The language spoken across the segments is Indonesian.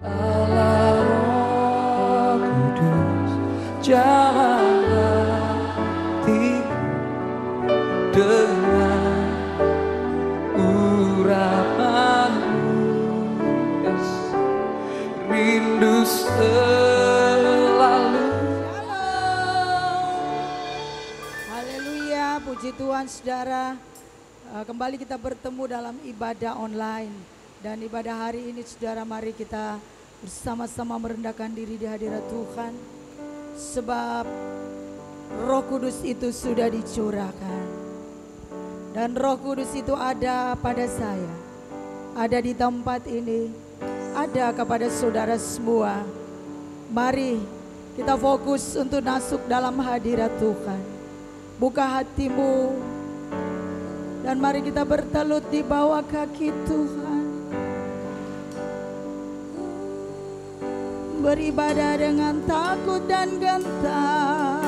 Allah Roh Kudus, jamah hati dengan urapanmu, yes. Rindu selalu. Haleluya, puji Tuhan saudara. Kembali kita bertemu dalam ibadah online. Dan ibadah hari ini saudara, mari kita bersama-sama merendahkan diri di hadirat Tuhan. Sebab Roh Kudus itu sudah dicurahkan. Dan Roh Kudus itu ada pada saya, ada di tempat ini, ada kepada saudara semua. Mari kita fokus untuk masuk dalam hadirat Tuhan. Buka hatimu dan mari kita bertelut di bawah kaki Tuhan. Beribadah dengan takut dan gentar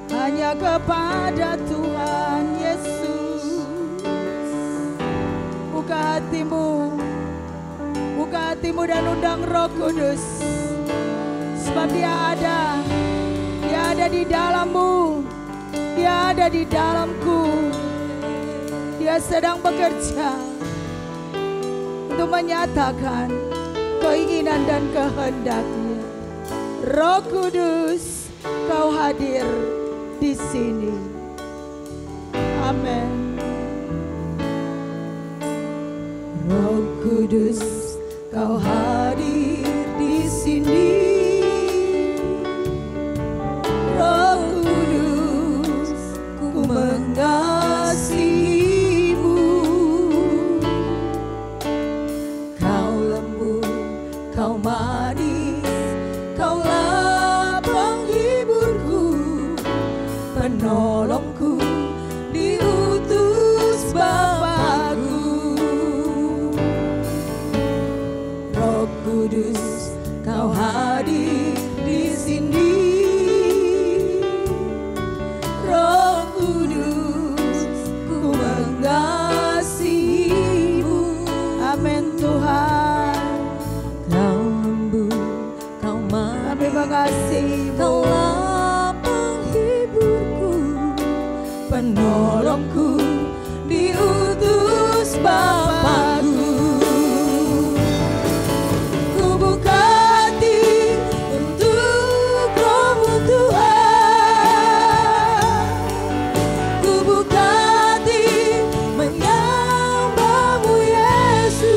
hanya kepada Tuhan Yesus. Buka hatimu dan undang Roh Kudus. Sebab Dia ada di dalammu, Dia ada di dalamku. Dia sedang bekerja untuk menyatakan keinginan dan kehendaknya. Roh Kudus, Kau hadir di sini. Amin. Roh Kudus, Kau hadir di sini. Roh Kudus, ku mengasihimu. Kau lembut, Kau manis, Kaulah penghiburku, penolongku, diutus Bapa-Ku. Roh Kudus, Kau hadir di sini. Roh Kudus, ku mengasihimu. Amin Tuhan. Kau lembut, Kau manis, kami mengasihimu. Kaulah penghiburku, penolongku, diutus Bapa-Ku. Ku buka hati untuk Roh-Mu Tuhan. Ku buka hati menyembah-Mu Yesus.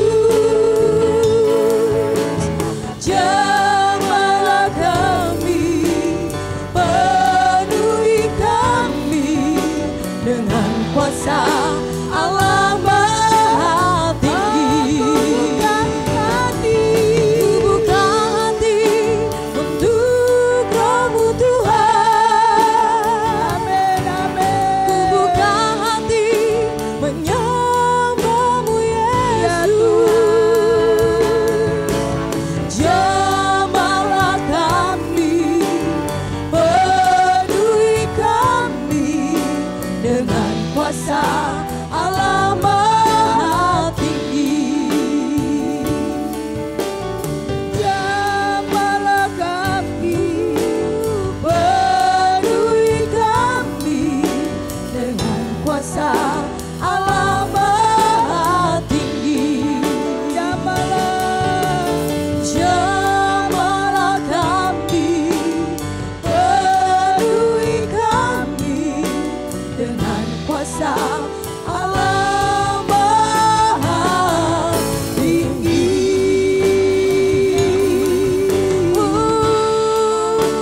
Jamahlah kami, penuhi kami dengan kuasa Allah Maha Tinggi. Ku buka hati untuk Roh-Mu Tuhan. Amin, amin. Ku buka hati menyembah-Mu Yesus. Jamahlah kami, penuhi kami dengan kuasa Allah Maha Tinggi. Jamahlah kami, penuhi kami dengan kuasa Allah Maha Tinggi. Jamahlah kami, penuhi kami dengan kuasa Allah Maha Tinggi.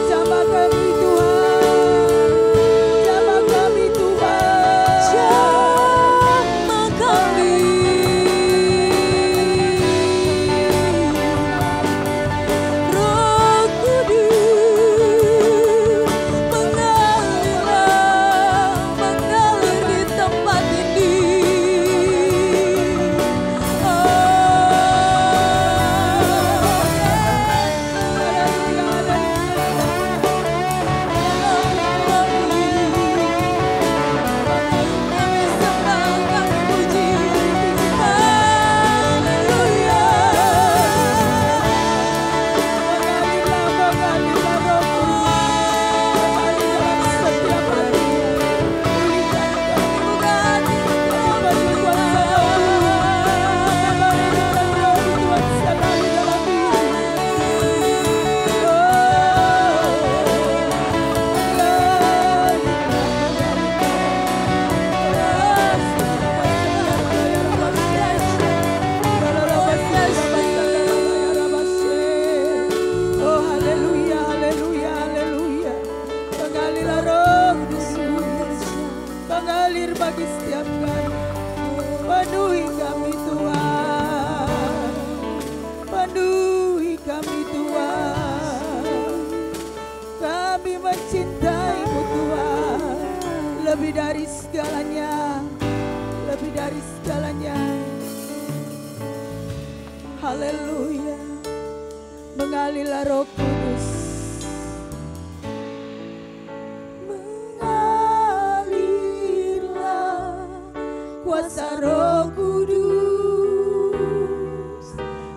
Jamah kami Tuhan, jamah kami Tuhan. mengalir bagi setiap kami. Penuhi kami Tuhan, penuhi kami Tuhan. Kami mencintai-Mu Tuhan, lebih dari segalanya, lebih dari segalanya. Haleluya. Mengalirlah Roh Kudus, mengalirlah kuasa Roh Kudus,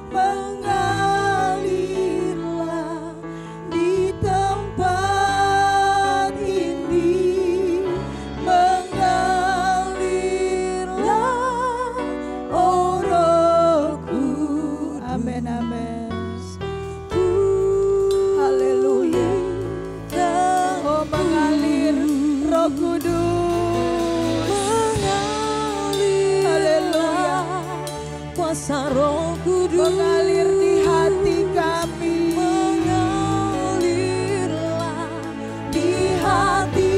mengalirlah di tempat ini, mengalirlah oh Roh Kudus. Amin, amin. Haleluya. Oh mengalir Roh Kudus, haleluya. Kuasa Roh Kudus Mengalir di hati kami, mengalirlah di hati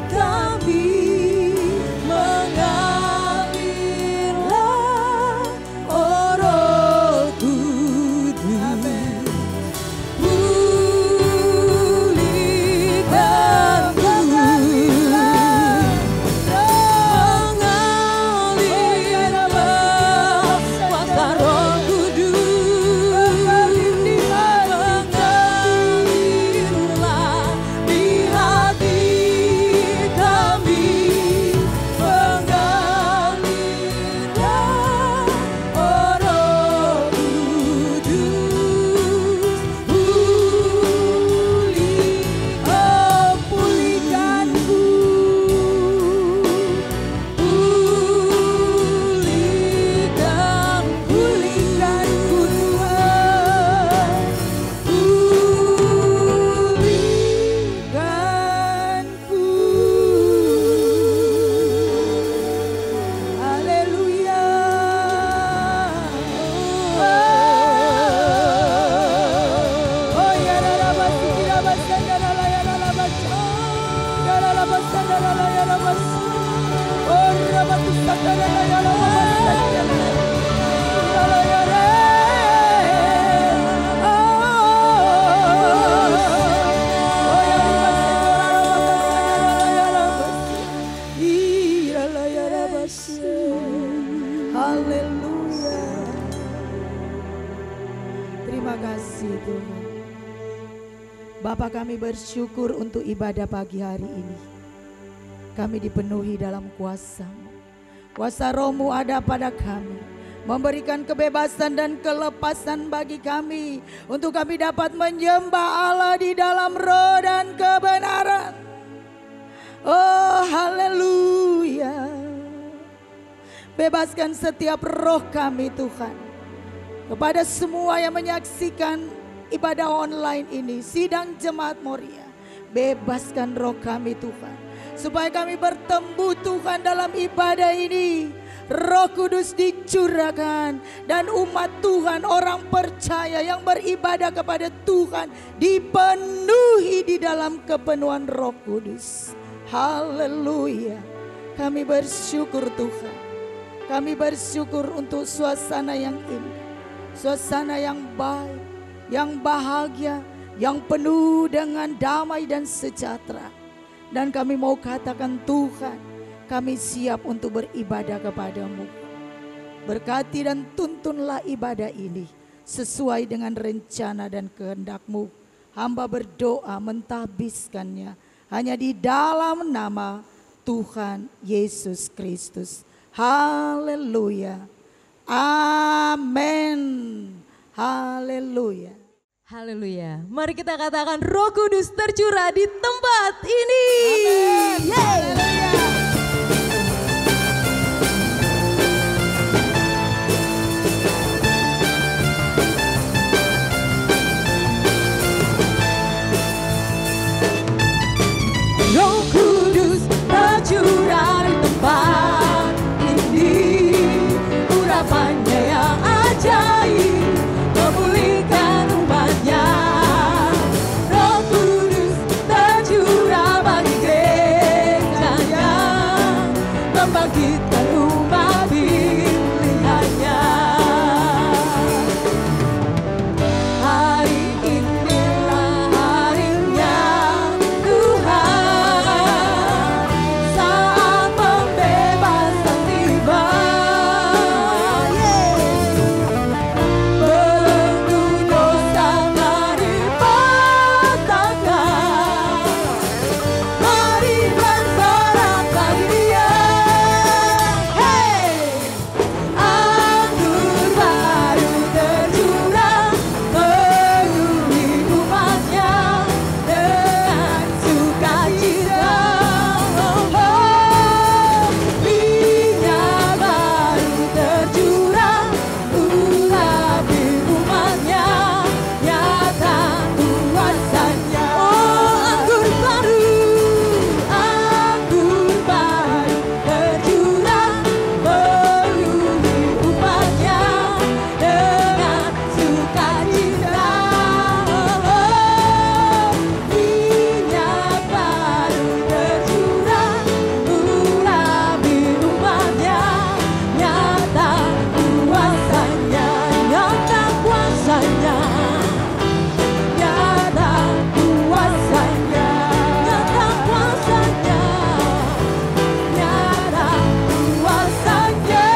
kami, mengalirlah oh Roh Kudus. amin. Pulihkan mengalirlah kuasa Roh Kudus, mengalirlah di hati kami, mengalirlah oh Roh Kudus. Pulihkanku, pulihkanku Tuhan, pulihkanku. Haleluya. Oh ya rabas rabas darala ya rabas darala bas darala ya rabas. Oh rabas darala ya rabas darala ya re. Oh ya rabas darala ya rabas. Irala ya rabas. Haleluya. Terima kasih Tuhan. Bapa, kami bersyukur untuk ibadah pagi hari ini. Kami dipenuhi dalam kuasa-Mu. Kuasa Roh-Mu ada pada kami, memberikan kebebasan dan kelepasan bagi kami, untuk kami dapat menyembah Allah di dalam roh dan kebenaran. Oh haleluya. Bebaskan setiap roh kami Tuhan. Kepada semua yang menyaksikan ibadah online ini, sidang Jemaat Moria, bebaskan roh kami Tuhan, supaya kami bertemu Tuhan dalam ibadah ini. Roh Kudus dicurahkan, dan umat Tuhan, orang percaya yang beribadah kepada Tuhan, dipenuhi di dalam kepenuhan Roh Kudus. Haleluya. Kami bersyukur Tuhan. Kami bersyukur untuk suasana yang indah, suasana yang baik, yang bahagia, yang penuh dengan damai dan sejahtera. Dan kami mau katakan Tuhan, kami siap untuk beribadah kepadamu. Berkati dan tuntunlah ibadah ini sesuai dengan rencana dan kehendak-Mu. Hamba berdoa mentahbiskannya hanya di dalam nama Tuhan Yesus Kristus. Haleluya. Amin. Haleluya. Haleluya. Mari kita katakan Roh Kudus tercurah di tempat ini. Amin. Yeay. Roh Kudus tercurah di tempat ini, urapannya yang ajaib memulihkan umatnya. Roh Kudus tercurah bagi gereja membangkitkan umat pilihannya. Hari inilah harinya Tuhan, saat pembebasan tiba. Belenggu dosa telah dipatahkan, mari bersorakkan Dia. Anggur baru tercurah memenuhi umatnya dengan sukacita. Minyak baru tercurah urapi umatnya, nyata kuasanya. Anggur baru tercurah memenuhi umatnya dengan sukacita. Minyak baru tercurah urapi umatnya, nyata kuasanya, nyata kuasanya, nyata kuasanya, nyata kuasanya, nyata kuasanya.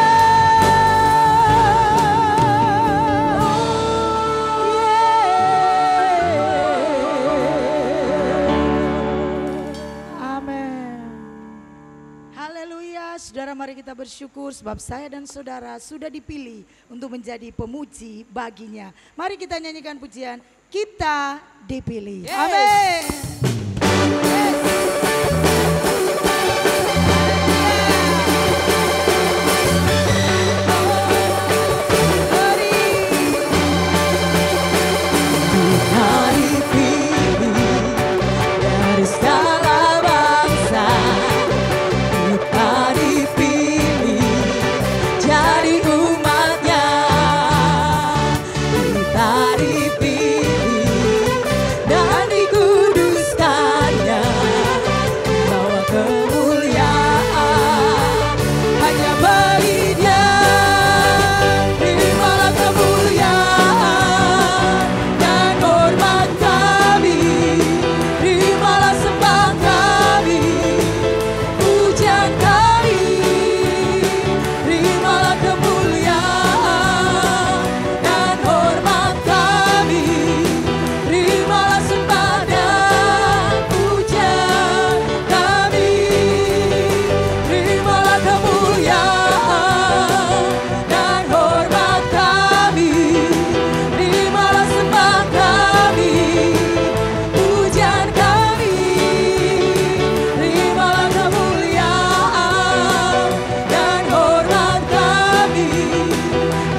Amin. Haleluya, saudara, mari kita bersyukur sebab saya dan saudara sudah dipilih untuk menjadi pemuji baginya. Mari kita nyanyikan pujian Kita Dipilih. Yes. Amin. Kita dipilih dari segala bangsa, kita dipilih jadi umatnya, kita dipilih dan dikuduskannya, bawa kemuliaan hanya bagi Dia. Terimalah kemuliaan dan hormat kami, terimalah sembah kami, pujian kami, terimalah kemuliaan dan hormat kami, terimalah sembah dan pujian kami, terimalah kemuliaan dan hormat kami, terimalah sembah kami, pujian kami, terimalah kemuliaan dan hormat kami,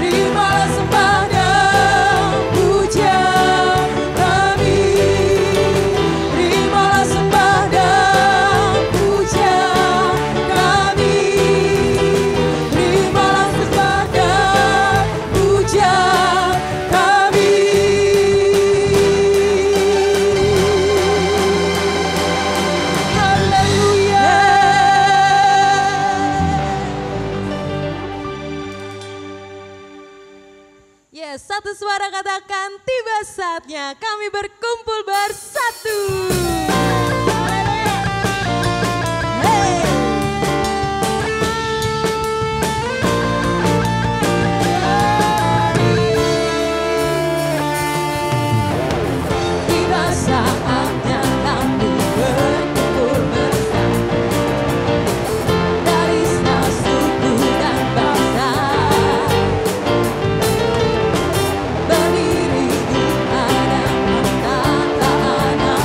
terimalah sembah dan pujian kami, terimalah sembah dan pujian kami, terimalah sembah dan pujian kami. Haleluya. Yes, satu suara katakan, tiba saatnya kami berkumpul bersatu. Hey. Tiba saatnya kami berkumpul bersatu, dari segala suku dan bangsa, berdiri di hadapan tata anak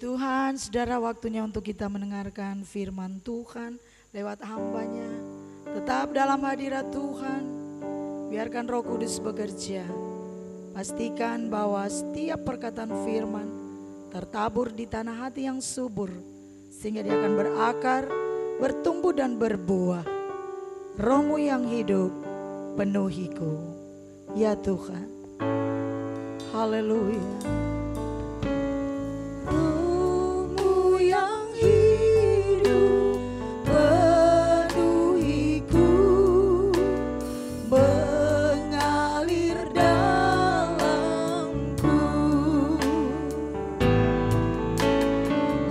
Tuhan, saudara, waktunya untuk kita mendengarkan firman Tuhan lewat hamba-Nya. Tetap dalam hadirat Tuhan, biarkan Roh Kudus bekerja. Pastikan bahwa setiap perkataan firman tertabur di tanah hati yang subur, sehingga dia akan berakar, bertumbuh dan berbuah. Roh-Mu yang hidup penuhiku, ya Tuhan. Haleluya. Roh-Mu yang hidup penuhiku, mengalir dalamku.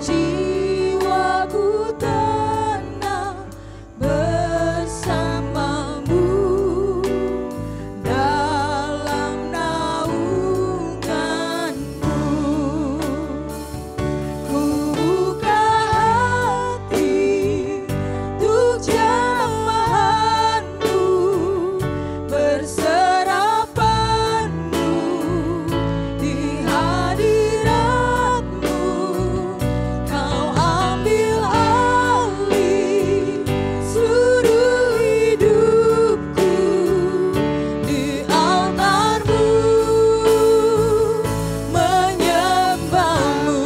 Jiwaku tenang bersamamu dalam naunganmu. Ku buka hati untuk jamahanmu, berserapanmu di hadiratmu. Kau ambil alih seluruh hidupku di altarmu, menyembahmu.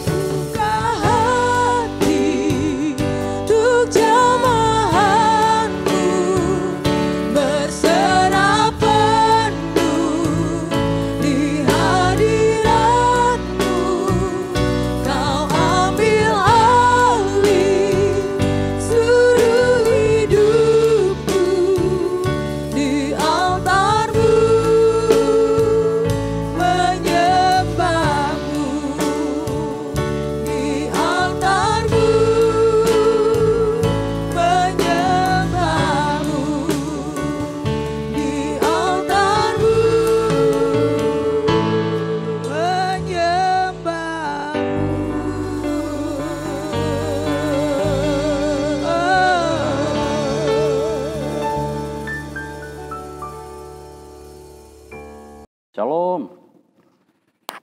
Buka hati untuk jamahanmu, berserapanmu di hadiratmu. Kau ambil alih seluruh hidupku di altarmu, menyembahmu di altarmu, menyembahmu di altarmu, Shalom,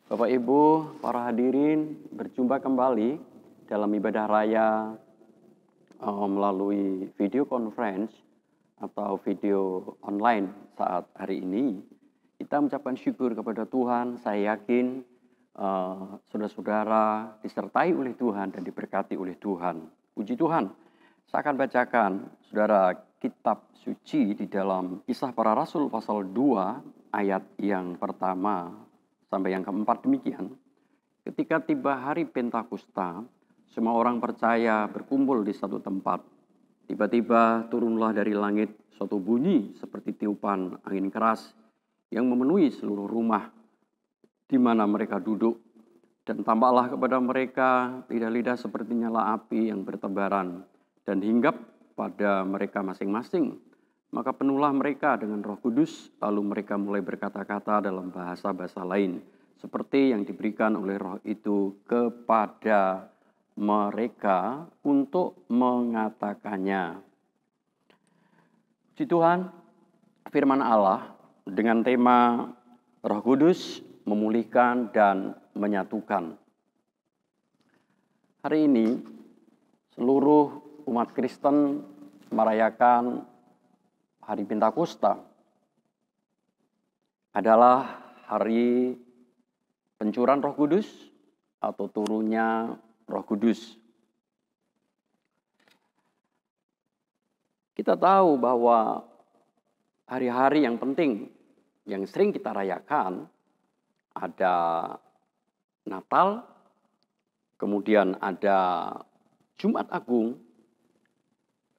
Bapak Ibu, para hadirin, berjumpa kembali dalam ibadah raya melalui video conference atau video online saat hari ini. Kita mengucapkan syukur kepada Tuhan. Saya yakin saudara-saudara disertai oleh Tuhan dan diberkati oleh Tuhan. Puji Tuhan. Saya akan bacakan, saudara, kitab suci di dalam Kisah Para Rasul pasal 2 ayat yang pertama sampai yang keempat demikian. Ketika tiba hari Pentakosta, semua orang percaya berkumpul di satu tempat. Tiba-tiba turunlah dari langit suatu bunyi seperti tiupan angin keras yang memenuhi seluruh rumah di mana mereka duduk. Dan tampaklah kepada mereka lidah-lidah seperti nyala api yang bertebaran dan hinggap pada mereka masing-masing. Maka penuhlah mereka dengan Roh Kudus, lalu mereka mulai berkata-kata dalam bahasa-bahasa lain, seperti yang diberikan oleh Roh itu kepada mereka untuk mengatakannya. Puji Tuhan, firman Allah dengan tema Roh Kudus memulihkan dan menyatukan. Hari ini seluruh umat Kristen merayakan hari Pentakosta. Adalah hari pencurahan Roh Kudus atau turunnya Roh Kudus. Kita tahu bahwa hari-hari yang penting yang sering kita rayakan ada Natal, kemudian ada Jumat Agung,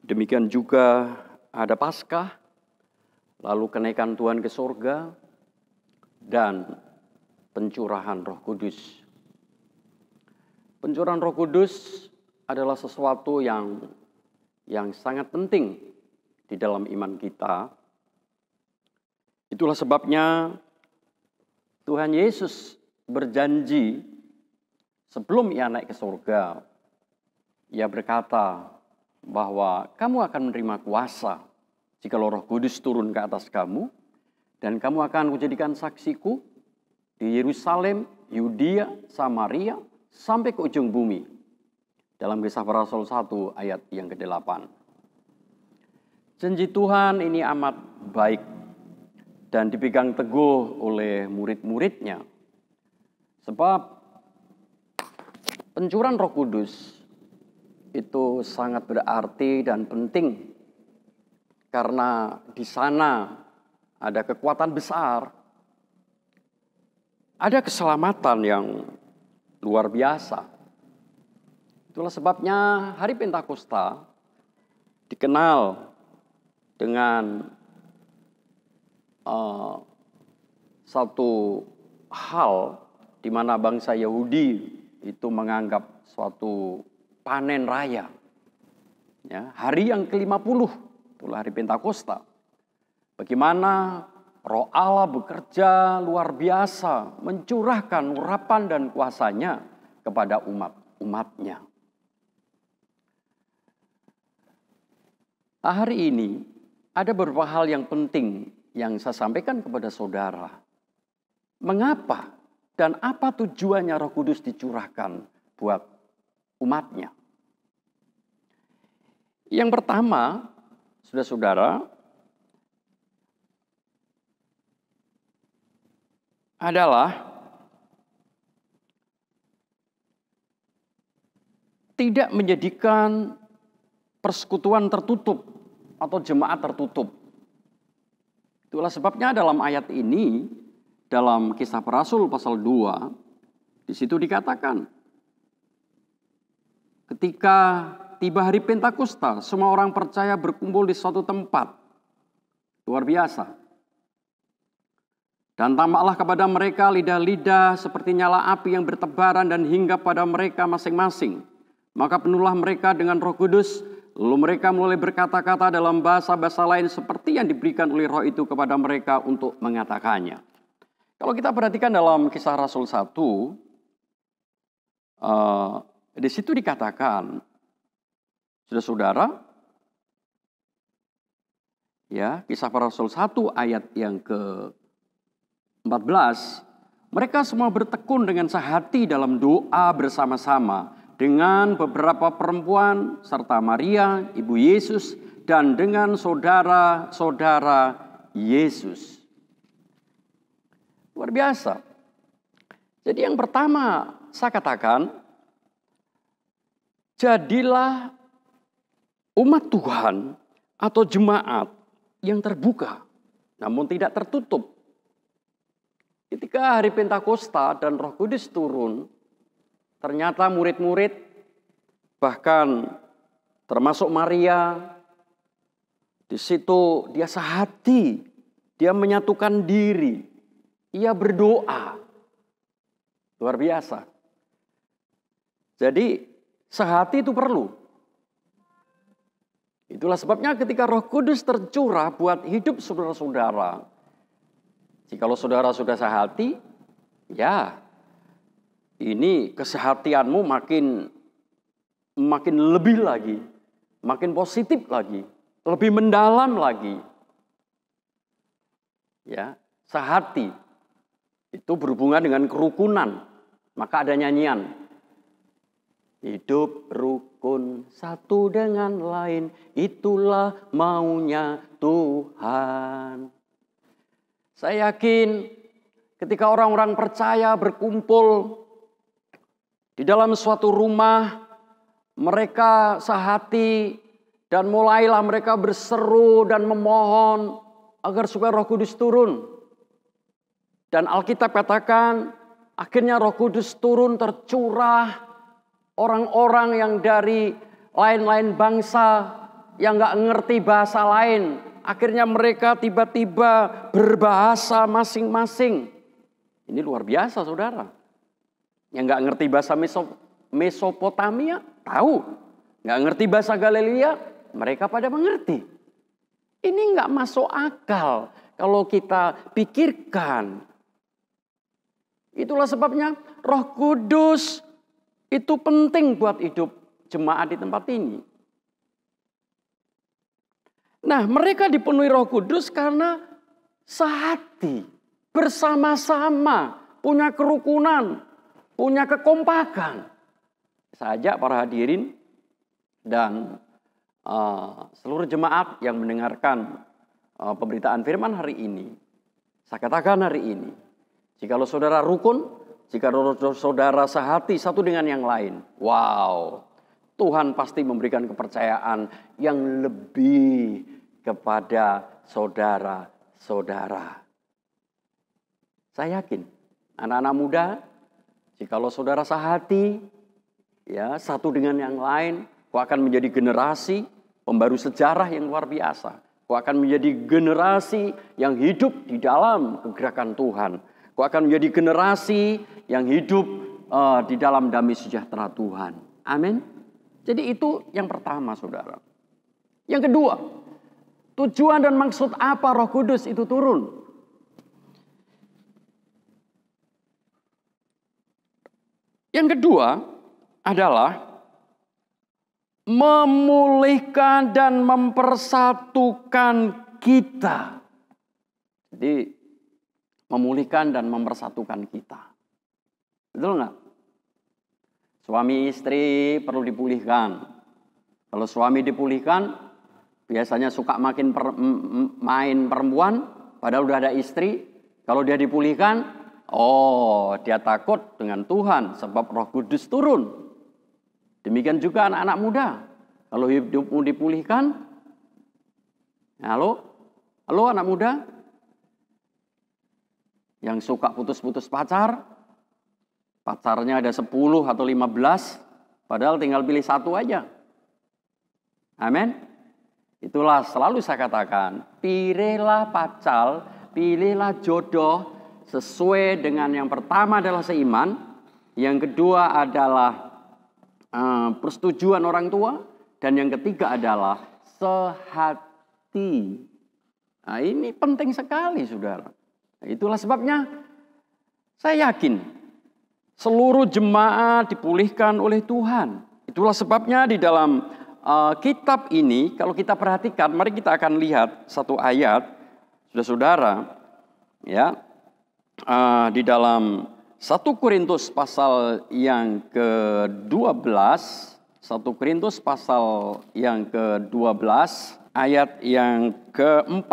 demikian juga ada Paskah, lalu kenaikan Tuhan ke surga, dan pencurahan Roh Kudus. Pencurahan Roh Kudus adalah sesuatu yang sangat penting di dalam iman kita. Itulah sebabnya Tuhan Yesus berjanji sebelum ia naik ke surga, ia berkata bahwa kamu akan menerima kuasa jika Roh Kudus turun ke atas kamu, dan kamu akan kujadikan saksiku di Yerusalem, Yudea, Samaria, sampai ke ujung bumi. Dalam Kisah Para Rasul 1 ayat yang ke-8. Janji Tuhan ini amat baik dan dipegang teguh oleh murid-muridnya. Sebab pencurahan Roh Kudus itu sangat berarti dan penting. Karena di sana ada kekuatan besar, ada keselamatan yang luar biasa. Itulah sebabnya hari Pentakosta dikenal dengan satu hal di mana bangsa Yahudi itu menganggap suatu panen raya. Ya, hari yang ke-50, itulah hari Pentakosta. Bagaimana Roh Allah bekerja luar biasa, mencurahkan urapan dan kuasanya kepada umat-umatnya. Hari ini ada beberapa hal yang penting yang saya sampaikan kepada saudara. Mengapa dan apa tujuannya Roh Kudus dicurahkan buat umatnya? Yang pertama, saudara-saudara, adalah tidak menjadikan persekutuan tertutup atau jemaat tertutup. Itulah sebabnya dalam ayat ini, dalam Kisah Para Rasul pasal 2, di situ dikatakan, ketika tiba hari Pentakosta, semua orang percaya berkumpul di suatu tempat. Luar biasa. Dan tampaklah kepada mereka lidah-lidah seperti nyala api yang bertebaran dan hinggap pada mereka masing-masing. Maka penuhlah mereka dengan Roh Kudus, lalu mereka mulai berkata-kata dalam bahasa-bahasa lain seperti yang diberikan oleh Roh itu kepada mereka untuk mengatakannya. Kalau kita perhatikan dalam Kisah Rasul 1, di situ dikatakan, saudara-saudara, ya, Kisah Para Rasul 1 ayat yang ke-14, mereka semua bertekun dengan sehati dalam doa bersama-sama dengan beberapa perempuan serta Maria, ibu Yesus, dan dengan saudara-saudara Yesus. Luar biasa. Jadi yang pertama saya katakan, jadilah umat Tuhan atau jemaat yang terbuka, namun tidak tertutup. Ketika hari Pentakosta dan Roh Kudus turun, ternyata murid-murid, bahkan termasuk Maria, di situ dia sehati, dia menyatukan diri, ia berdoa. Luar biasa. Jadi sehati itu perlu. Itulah sebabnya ketika Roh Kudus tercurah buat hidup saudara-saudara, jikalau saudara sudah sehati, ya ini kesehatianmu makin lebih lagi, makin positif lagi, lebih mendalam lagi. Ya, sehati itu berhubungan dengan kerukunan, maka ada nyanyian. Hidup rukun satu dengan lain, itulah maunya Tuhan. Saya yakin ketika orang-orang percaya berkumpul di dalam suatu rumah, mereka sehati dan mulailah mereka berseru dan memohon agar supaya Roh Kudus turun. Dan Alkitab katakan akhirnya Roh Kudus turun tercurah. Orang-orang yang dari lain-lain bangsa yang gak ngerti bahasa lain, akhirnya mereka tiba-tiba berbahasa masing-masing. Ini luar biasa saudara. Yang gak ngerti bahasa Mesopotamia, tahu. Gak ngerti bahasa Galilea, mereka pada mengerti. Ini gak masuk akal kalau kita pikirkan. Itulah sebabnya Roh Kudus itu penting buat hidup jemaat di tempat ini. Nah, mereka dipenuhi Roh Kudus karena sehati, bersama-sama punya kerukunan, punya kekompakan. Saya ajak para hadirin dan seluruh jemaat yang mendengarkan pemberitaan firman hari ini. Saya katakan hari ini, jikalau saudara rukun, jika saudara sehati satu dengan yang lain, wow, Tuhan pasti memberikan kepercayaan yang lebih kepada saudara-saudara. Saya yakin anak-anak muda, jikalau saudara sehati, ya satu dengan yang lain, kau akan menjadi generasi pembaru sejarah yang luar biasa. Kau akan menjadi generasi yang hidup di dalam kegerakan Tuhan. Kau akan menjadi generasi yang hidup di dalam damai sejahtera Tuhan. Amin. Jadi itu yang pertama, saudara. Yang kedua, tujuan dan maksud apa Roh Kudus itu turun? Yang kedua adalah memulihkan dan mempersatukan kita. Jadi memulihkan dan mempersatukan kita. Betul nggak? Suami istri perlu dipulihkan. Kalau suami dipulihkan, biasanya suka makin main perempuan, padahal udah ada istri. Kalau dia dipulihkan, dia takut dengan Tuhan sebab Roh Kudus turun. Demikian juga anak-anak muda. Kalau hidupmu dipulihkan, halo anak muda, yang suka putus-putus pacarnya ada 10 atau 15, padahal tinggal pilih satu aja. Amin. Itulah selalu saya katakan, pilihlah pacar, pilihlah jodoh sesuai dengan yang pertama adalah seiman, yang kedua adalah persetujuan orang tua, dan yang ketiga adalah sehati. Nah, ini penting sekali, saudara. Itulah sebabnya saya yakin seluruh jemaat dipulihkan oleh Tuhan. Itulah sebabnya di dalam kitab ini, kalau kita perhatikan, mari kita akan lihat satu ayat, saudara-saudara, ya, di dalam 1 Korintus pasal yang ke-12, 1 Korintus pasal yang ke-12, ayat yang ke-4.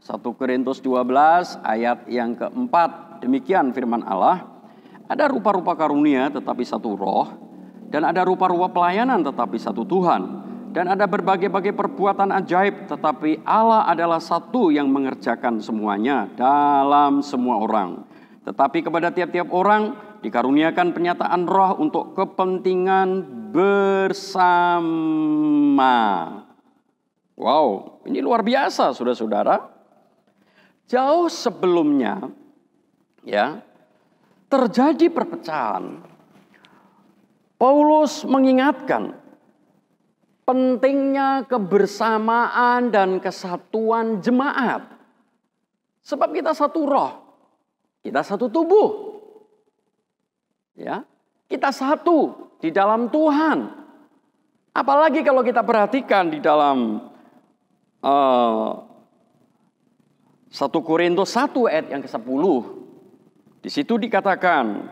1 Korintus 12 ayat yang ke-4. Demikian firman Allah. Ada rupa-rupa karunia tetapi satu roh, dan ada rupa-rupa pelayanan tetapi satu Tuhan, dan ada berbagai-bagai perbuatan ajaib, tetapi Allah adalah satu yang mengerjakan semuanya dalam semua orang. Tetapi kepada tiap-tiap orang dikaruniakan penyataan roh untuk kepentingan bersama. Wow, ini luar biasa, saudara-saudara. Jauh sebelumnya, ya, terjadi perpecahan, Paulus mengingatkan pentingnya kebersamaan dan kesatuan jemaat. Sebab kita satu roh, kita satu tubuh. Ya, kita satu di dalam Tuhan. Apalagi kalau kita perhatikan di dalam 1 Korintus 1 ayat yang ke-10. Di situ dikatakan,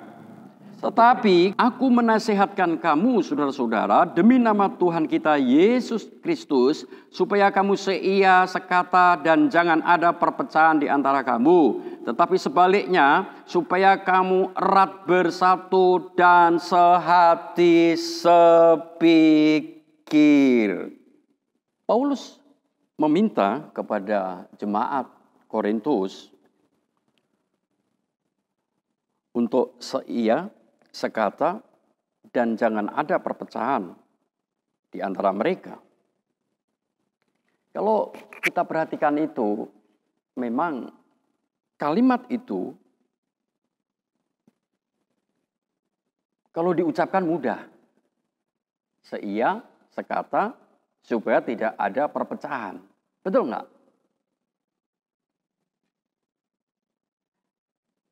tetapi aku menasihatkan kamu saudara-saudara demi nama Tuhan kita Yesus Kristus, supaya kamu seia, sekata, dan jangan ada perpecahan di antara kamu. Tetapi sebaliknya, supaya kamu erat bersatu dan sehati sepikir. Paulus meminta kepada jemaat Korintus untuk seia, sekata, dan jangan ada perpecahan di antara mereka. Kalau kita perhatikan itu, memang kalimat itu kalau diucapkan mudah. Seia, sekata, supaya tidak ada perpecahan. Betul nggak?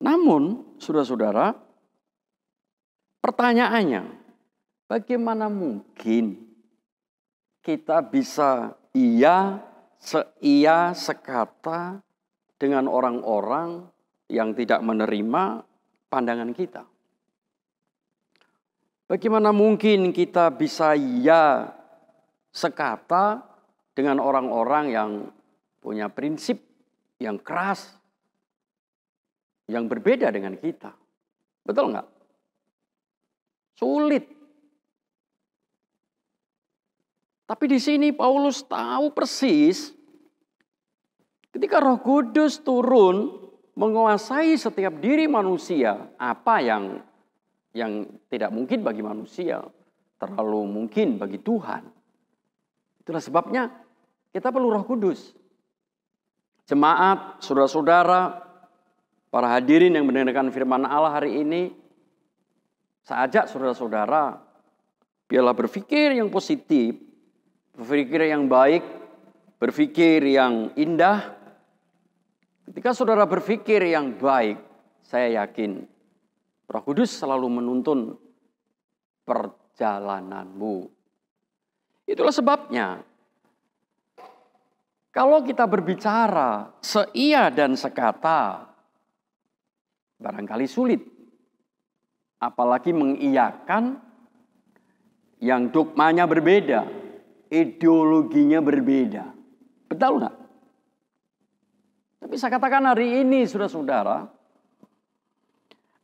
Namun, saudara-saudara, pertanyaannya, bagaimana mungkin kita bisa seia, sekata dengan orang-orang yang tidak menerima pandangan kita. Bagaimana mungkin kita bisa ya sekata dengan orang-orang yang punya prinsip yang keras, yang berbeda dengan kita. Betul nggak? Sulit. Tapi di sini Paulus tahu persis ketika Roh Kudus turun menguasai setiap diri manusia, apa yang tidak mungkin bagi manusia, terlalu mungkin bagi Tuhan. Itulah sebabnya kita perlu Roh Kudus. Jemaat, saudara-saudara, para hadirin yang mendengarkan firman Allah hari ini, saya ajak saudara-saudara, biarlah berpikir yang positif, berpikir yang baik, berpikir yang indah. Ketika saudara berpikir yang baik, saya yakin Roh Kudus selalu menuntun perjalananmu. Itulah sebabnya, kalau kita berbicara seia dan sekata, barangkali sulit. Apalagi mengiyakan yang dogmanya berbeda, ideologinya berbeda. Betul nggak? Tapi saya katakan hari ini, saudara-saudara,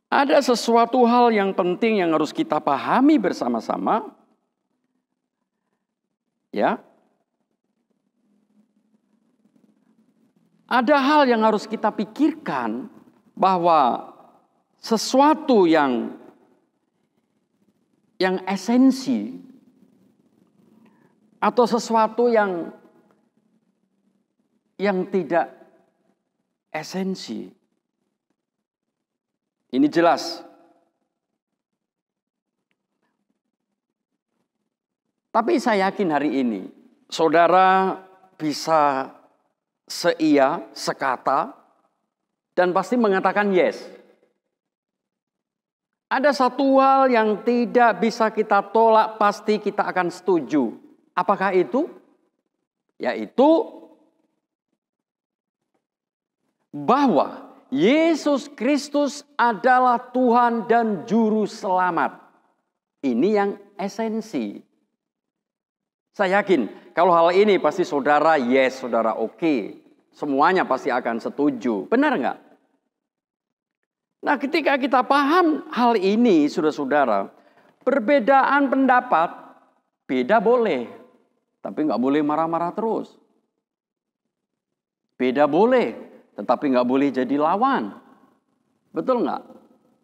ada sesuatu hal yang penting yang harus kita pahami bersama-sama. Ya. Ada hal yang harus kita pikirkan bahwa sesuatu yang esensi atau sesuatu yang tidak esensi. Ini jelas. Tapi saya yakin hari ini saudara bisa seia, sekata, dan pasti mengatakan yes. Ada satu hal yang tidak bisa kita tolak, pasti kita akan setuju. Apakah itu? Yaitu bahwa Yesus Kristus adalah Tuhan dan Juru Selamat. Ini yang esensi. Saya yakin kalau hal ini pasti saudara yes, saudara oke. Semuanya pasti akan setuju. Benar nggak? Nah, ketika kita paham hal ini, saudara-saudara, perbedaan pendapat beda boleh, tapi nggak boleh marah-marah terus. Beda boleh, tetapi nggak boleh jadi lawan. Betul nggak?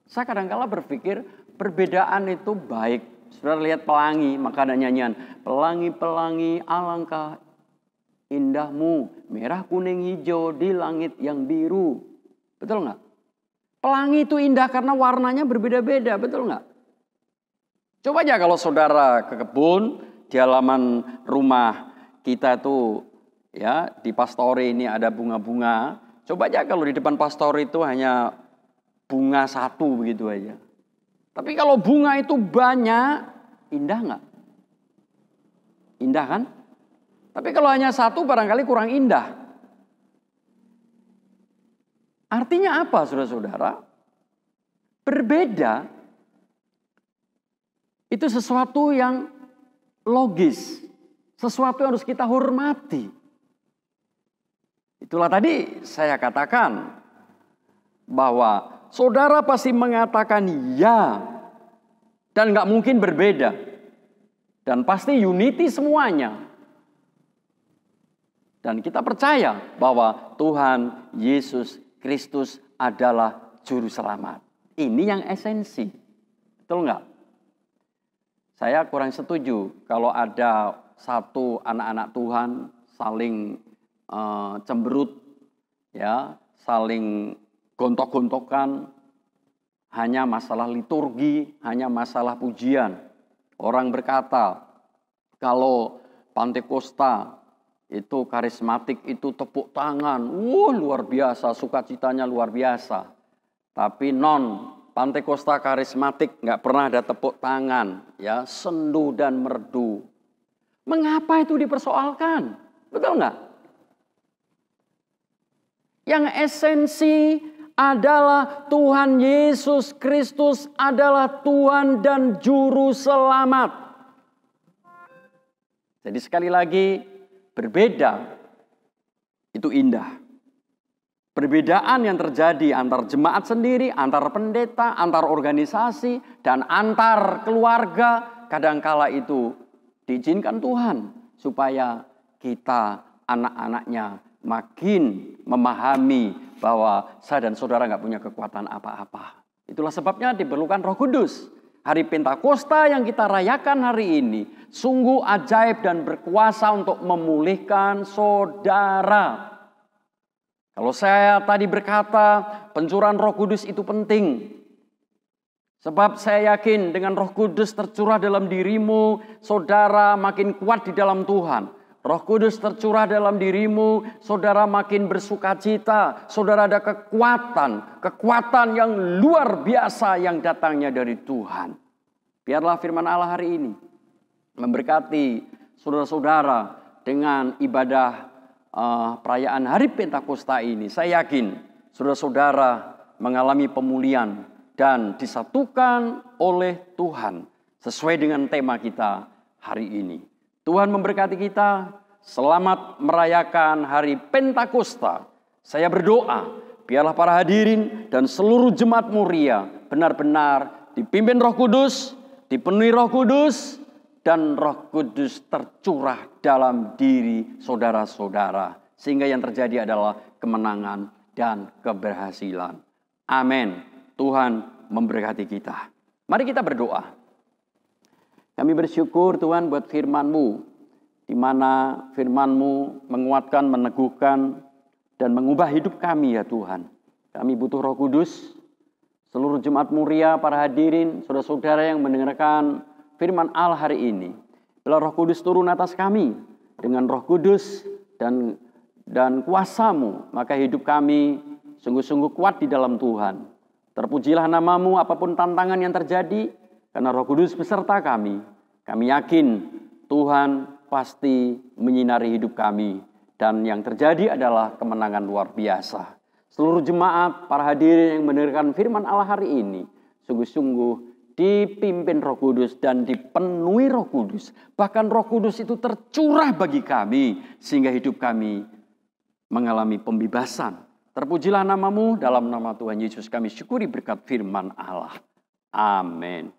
Saya kadang-kala berpikir perbedaan itu baik. Saudara lihat pelangi, maka ada nyanyian. Pelangi-pelangi alangkah indahmu, merah kuning hijau di langit yang biru. Betul nggak? Pelangi itu indah karena warnanya berbeda-beda, betul nggak? Coba aja kalau saudara ke kebun, di halaman rumah kita tuh ya di pastori ini ada bunga-bunga. Coba aja kalau di depan pastori itu hanya bunga satu begitu aja. Tapi kalau bunga itu banyak, indah nggak? Indah kan? Tapi kalau hanya satu barangkali kurang indah. Artinya apa saudara-saudara? Berbeda itu sesuatu yang logis. Sesuatu yang harus kita hormati. Itulah tadi saya katakan bahwa saudara pasti mengatakan ya dan nggak mungkin berbeda. Dan pasti unity semuanya. Dan kita percaya bahwa Tuhan Yesus Kristus adalah Juru Selamat. Ini yang esensi. Betul nggak? Saya kurang setuju kalau ada satu anak-anak Tuhan saling cemberut, ya, saling gontok-gontokan, hanya masalah liturgi, hanya masalah pujian. Orang berkata, kalau Pantekosta itu karismatik itu tepuk tangan, luar biasa, sukacitanya luar biasa. Tapi non Pantekosta karismatik nggak pernah ada tepuk tangan, ya, sendu dan merdu. Mengapa itu dipersoalkan? Betul nggak? Yang esensi adalah Tuhan Yesus Kristus adalah Tuhan dan Juru Selamat. Jadi sekali lagi, berbeda itu indah. Perbedaan yang terjadi antar jemaat sendiri, antar pendeta, antar organisasi, dan antar keluarga, kadangkala itu diizinkan Tuhan supaya kita anak-anaknya makin memahami bahwa saya dan saudara nggak punya kekuatan apa-apa. Itulah sebabnya diperlukan Roh Kudus. Hari Pentakosta yang kita rayakan hari ini sungguh ajaib dan berkuasa untuk memulihkan saudara. Kalau saya tadi berkata pencurahan Roh Kudus itu penting. Sebab saya yakin dengan Roh Kudus tercurah dalam dirimu, saudara makin kuat di dalam Tuhan. Roh Kudus tercurah dalam dirimu, saudara makin bersukacita. Saudara ada kekuatan yang luar biasa yang datangnya dari Tuhan. Biarlah firman Allah hari ini memberkati saudara-saudara dengan ibadah perayaan Hari Pentakosta ini. Saya yakin saudara-saudara mengalami pemulihan dan disatukan oleh Tuhan sesuai dengan tema kita hari ini. Tuhan memberkati kita. Selamat merayakan Hari Pentakosta. Saya berdoa biarlah para hadirin dan seluruh jemaat Muria benar-benar dipimpin Roh Kudus, dipenuhi Roh Kudus, dan Roh Kudus tercurah dalam diri saudara-saudara. Sehingga yang terjadi adalah kemenangan dan keberhasilan. Amin. Tuhan memberkati kita. Mari kita berdoa. Kami bersyukur Tuhan buat firman-Mu. Di mana firman-Mu menguatkan, meneguhkan, dan mengubah hidup kami ya Tuhan. Kami butuh Roh Kudus. Seluruh jemaat Muria, para hadirin, saudara-saudara yang mendengarkan firman Allah hari ini. Bila Roh Kudus turun atas kami. Dengan Roh Kudus dan kuasa-Mu. Maka hidup kami sungguh-sungguh kuat di dalam Tuhan. Terpujilah nama-Mu apapun tantangan yang terjadi. Karena Roh Kudus beserta kami. Kami yakin Tuhan pasti menyinari hidup kami. Dan yang terjadi adalah kemenangan luar biasa. Seluruh jemaat, para hadirin yang mendengarkan firman Allah hari ini. Sungguh-sungguh dipimpin Roh Kudus dan dipenuhi Roh Kudus. Bahkan Roh Kudus itu tercurah bagi kami. Sehingga hidup kami mengalami pembebasan. Terpujilah nama-Mu, dalam nama Tuhan Yesus kami syukuri berkat firman Allah. Amin.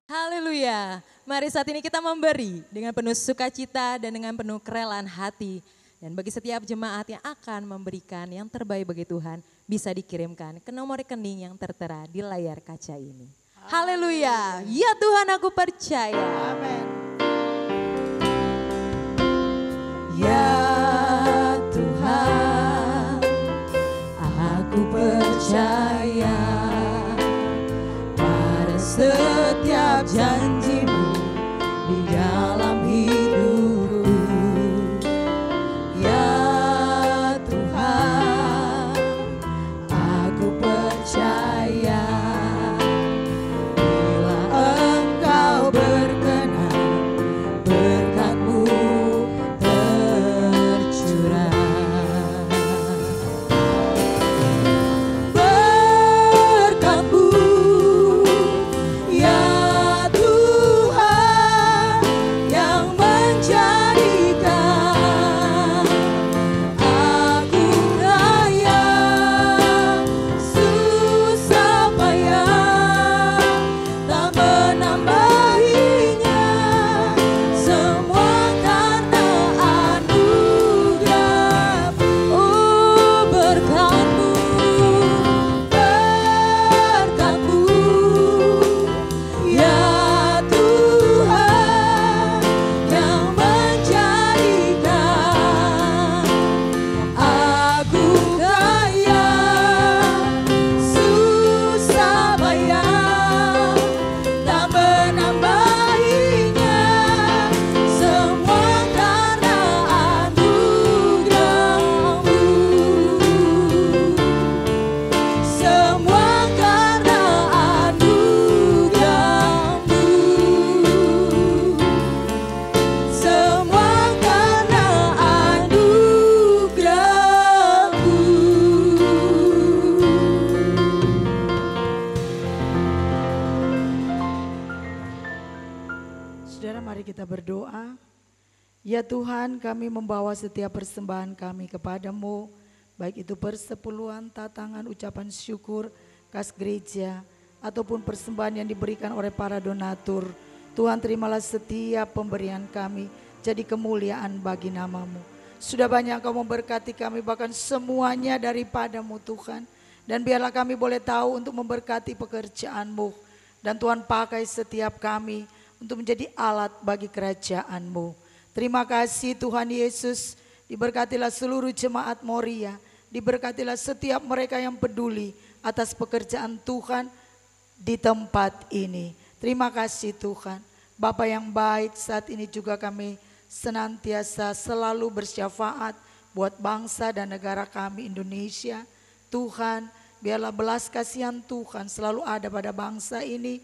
Haleluya. Mari saat ini kita memberi dengan penuh sukacita dan dengan penuh kerelaan hati. Dan bagi setiap jemaat yang akan memberikan yang terbaik bagi Tuhan, bisa dikirimkan ke nomor rekening yang tertera di layar kaca ini. Haleluya. Ya Tuhan, aku percaya. Amin. Ya Tuhan, aku percaya pada setiap janji-Mu di dalam hidupku. Ya Tuhan, aku percaya bila Engkau berkenan, berkat-Mu tercurah. Mari kita berdoa. Ya Tuhan, kami membawa setiap persembahan kami kepadamu, baik itu persepuluhan, tatangan, ucapan syukur, kas gereja, ataupun persembahan yang diberikan oleh para donatur. Tuhan, terimalah setiap pemberian kami jadi kemuliaan bagi namamu. Sudah banyak Kau memberkati kami, bahkan semuanya daripadamu Tuhan. Dan biarlah kami boleh tahu untuk memberkati pekerjaan-Mu. Dan Tuhan, pakai setiap kami untuk menjadi alat bagi kerajaan-Mu. Terima kasih Tuhan Yesus, diberkatilah seluruh jemaat Moria, diberkatilah setiap mereka yang peduli atas pekerjaan Tuhan di tempat ini. Terima kasih Tuhan, Bapa yang baik, saat ini juga kami senantiasa selalu bersyafaat buat bangsa dan negara kami Indonesia. Tuhan, biarlah belas kasihan Tuhan selalu ada pada bangsa ini.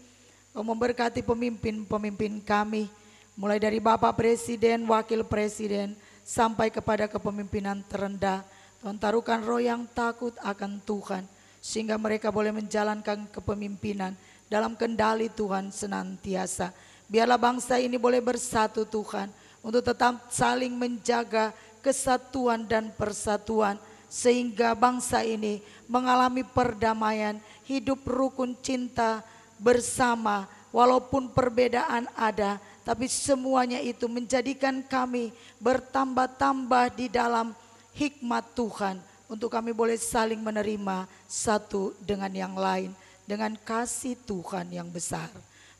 Kau memberkati pemimpin-pemimpin kami, mulai dari Bapak Presiden, Wakil Presiden, sampai kepada kepemimpinan terendah. Tuhan, taruhkan roh yang takut akan Tuhan, sehingga mereka boleh menjalankan kepemimpinan dalam kendali Tuhan senantiasa. Biarlah bangsa ini boleh bersatu Tuhan, untuk tetap saling menjaga kesatuan dan persatuan, sehingga bangsa ini mengalami perdamaian, hidup rukun cinta bersama, walaupun perbedaan ada. Tapi semuanya itu menjadikan kami bertambah-tambah di dalam hikmat Tuhan. Untuk kami boleh saling menerima satu dengan yang lain. Dengan kasih Tuhan yang besar.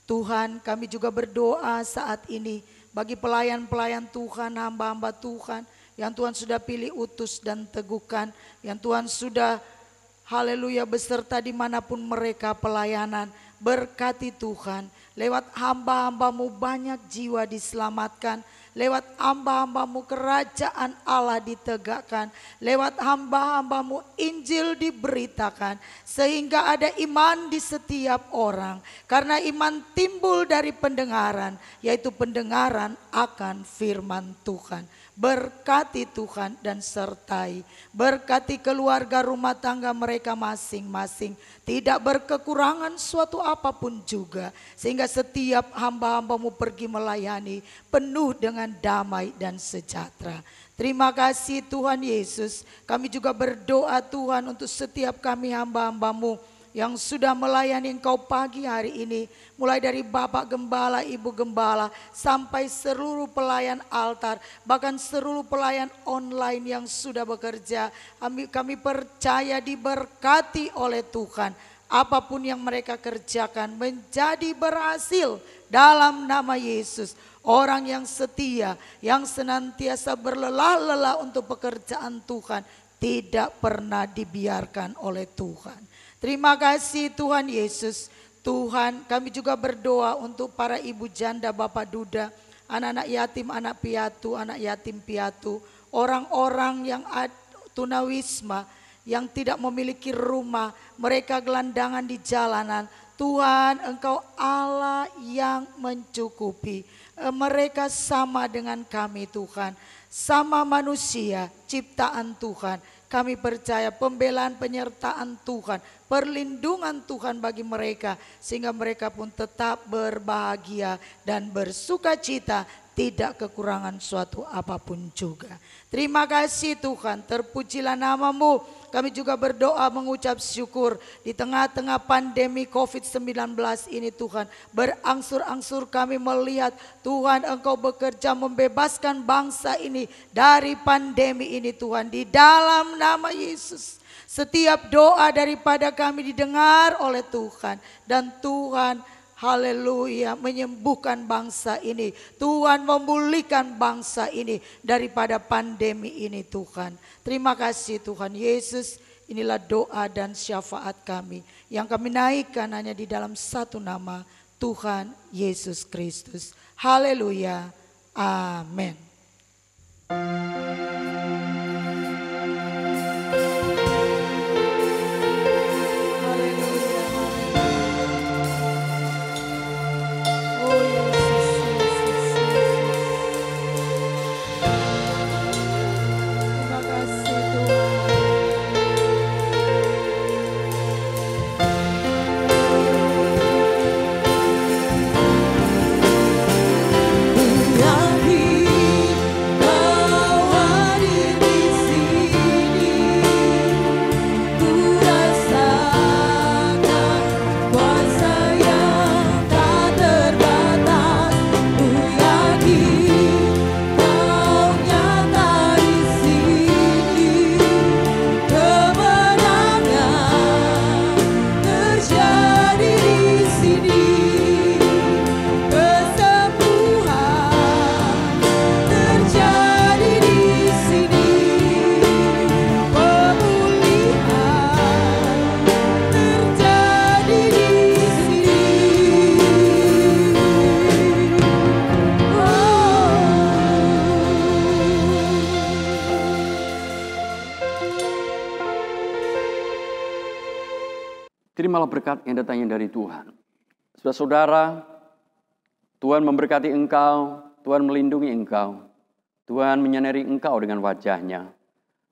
Tuhan, kami juga berdoa saat ini bagi pelayan-pelayan Tuhan, hamba-hamba Tuhan. Yang Tuhan sudah pilih, utus dan teguhkan. Yang Tuhan sudah, haleluya, beserta dimanapun mereka pelayanan. Berkati Tuhan. Lewat hamba-hambamu banyak jiwa diselamatkan. Lewat hamba-hambamu kerajaan Allah ditegakkan. Lewat hamba-hambamu Injil diberitakan. Sehingga ada iman di setiap orang. Karena iman timbul dari pendengaran. Yaitu pendengaran akan firman Tuhan. Berkati Tuhan dan sertai. Berkati keluarga rumah tangga mereka masing-masing. Tidak berkekurangan suatu apapun juga. Sehingga setiap hamba-hambamu pergi melayani penuh dengan damai dan sejahtera. Terima kasih Tuhan Yesus. Kami juga berdoa Tuhan untuk setiap kami hamba-hambamu yang sudah melayani Engkau pagi hari ini. Mulai dari Bapak Gembala, Ibu Gembala, sampai seluruh pelayan altar, bahkan seluruh pelayan online yang sudah bekerja. Kami percaya diberkati oleh Tuhan. Apapun yang mereka kerjakan menjadi berhasil dalam nama Yesus. Orang yang setia, yang senantiasa berlelah-lelah untuk pekerjaan Tuhan, tidak pernah dibiarkan oleh Tuhan. Terima kasih Tuhan Yesus. Tuhan, kami juga berdoa untuk para ibu janda, bapak duda, anak-anak yatim, anak piatu, anak yatim piatu, orang-orang yang tunawisma, yang tidak memiliki rumah, mereka gelandangan di jalanan. Tuhan, Engkau Allah yang mencukupi. Mereka sama dengan kami Tuhan, sama manusia, ciptaan Tuhan. Kami percaya pembelaan penyertaan Tuhan, perlindungan Tuhan bagi mereka. Sehingga mereka pun tetap berbahagia dan bersuka cita, tidak kekurangan suatu apapun juga. Terima kasih Tuhan, terpujilah namamu. Kami juga berdoa mengucap syukur di tengah-tengah pandemi COVID-19 ini Tuhan. Berangsur-angsur kami melihat Tuhan Engkau bekerja membebaskan bangsa ini dari pandemi ini Tuhan. Di dalam nama Yesus. Setiap doa daripada kami didengar oleh Tuhan. Dan Tuhan, haleluya, menyembuhkan bangsa ini. Tuhan memulihkan bangsa ini daripada pandemi ini Tuhan. Terima kasih Tuhan Yesus. Inilah doa dan syafaat kami yang kami naikkan hanya di dalam satu nama, Tuhan Yesus Kristus. Haleluya. Amin. Terimalah berkat yang datangnya dari Tuhan. Saudara-saudara, Tuhan memberkati engkau, Tuhan melindungi engkau. Tuhan menyinari engkau dengan wajah-Nya.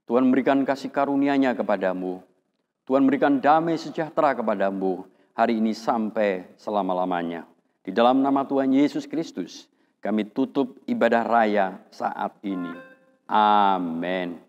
Tuhan memberikan kasih karunia-Nya kepadamu. Tuhan memberikan damai sejahtera kepadamu hari ini sampai selama-lamanya. Di dalam nama Tuhan Yesus Kristus, kami tutup ibadah raya saat ini. Amin.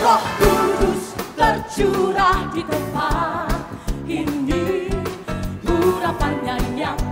Roh Kudus tercurah di tempat ini, urapannya yang